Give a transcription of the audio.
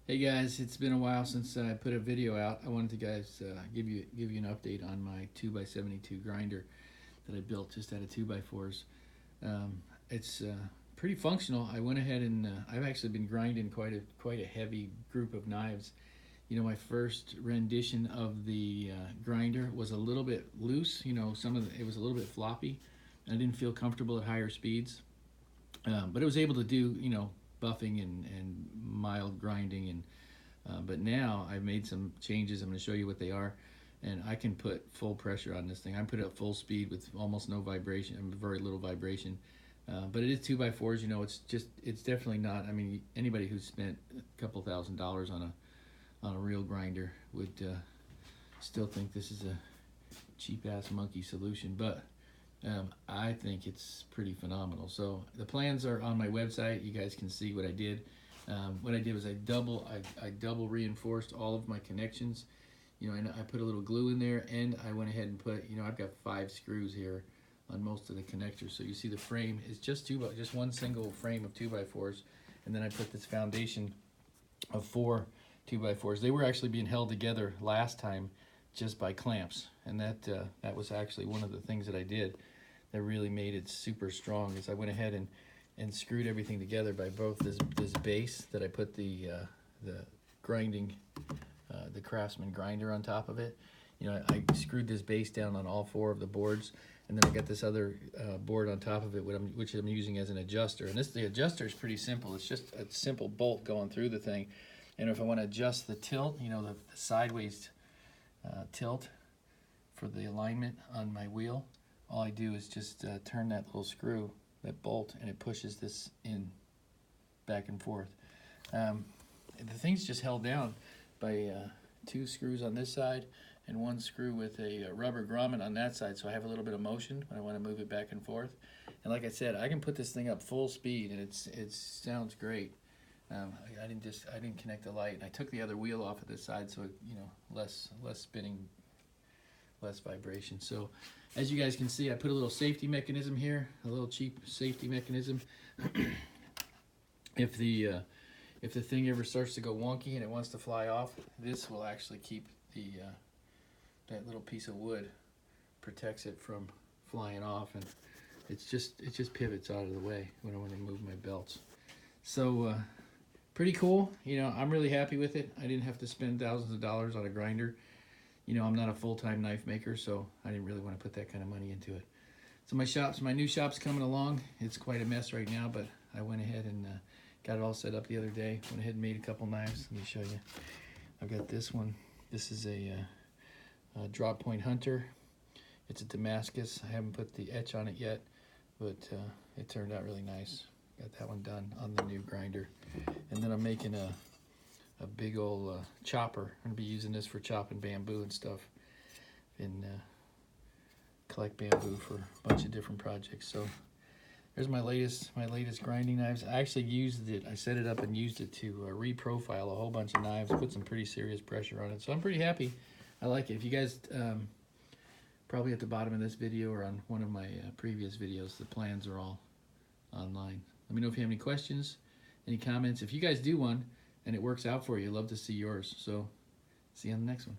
Hey guys, it's been a while since I put a video out. I wanted to give you an update on my 2x72 grinder that I built just out of 2x4s. It's pretty functional. I went ahead and I've actually been grinding quite a heavy group of knives. You know, my first rendition of the grinder was a little bit loose. You know, it was a little bit floppy. I didn't feel comfortable at higher speeds, but it was able to do, you know, buffing and mild grinding. And but now I've made some changes. I'm going to show you what they are, and I can put full pressure on this thing. I put it at full speed with almost no vibration, very little vibration. But it is 2x4s. You know, it's definitely not. I mean, anybody who's spent a couple $1,000s on a real grinder would still think this is a cheap ass monkey solution, but I think it's pretty phenomenal. So the plans are on my website. You guys can see what I did. What I did was I double reinforced all of my connections. You know, and I put a little glue in there, and I went ahead and put, you know, I've got 5 screws here on most of the connectors. So you see the frame is just one single frame of 2x4s, and then I put this foundation of 4 2x4s. They were actually being held together last time just by clamps, and that was actually one of the things that I did that really made it super strong. Is I went ahead and screwed everything together by both this base that I put the grinding the Craftsman grinder on top of it. You know, I screwed this base down on all 4 of the boards, and then I got this other board on top of it, which I'm using as an adjuster. And the adjuster is pretty simple. It's just a simple bolt going through the thing. And if I want to adjust the tilt, you know, the sideways tilt for the alignment on my wheel, all I do is just turn that little screw, that bolt, and it pushes this in back and forth. The thing's just held down by 2 screws on this side and 1 screw with a rubber grommet on that side, so I have a little bit of motion when I want to move it back and forth. And like I said, I can put this thing up full speed, and it sounds great. I didn't connect the light, and I took the other wheel off of this side, so it, you know, less spinning, less vibration. So as you guys can see, I put a little safety mechanism here, a little cheap safety mechanism. If the thing ever starts to go wonky and it wants to fly off, this will actually keep that little piece of wood, protects it from flying off, and it just pivots out of the way when I want to move my belts. So pretty cool. You know, I'm really happy with it. I didn't have to spend thousands of dollars on a grinder. You know, I'm not a full-time knife maker, so I didn't really want to put that kind of money into it. So my new shop's coming along. It's quite a mess right now, but I went ahead and got it all set up the other day. Went ahead and made a couple knives. Let me show you. I've got this one. This is a drop point hunter. It's a Damascus. I haven't put the etch on it yet, but it turned out really nice. Got that one done on the new grinder. And then I'm making a big old chopper. I'm gonna be using this for chopping bamboo and stuff, and collect bamboo for a bunch of different projects. So there's my latest grinding knives. I actually used it. I set it up and used it to reprofile a whole bunch of knives, put some pretty serious pressure on it. So I'm pretty happy. I like it. If you guys probably at the bottom of this video or on one of my previous videos, the plans are all online. Let me know if you have any questions, any comments. If you guys do one and it works out for you, I'd love to see yours. So see you on the next one.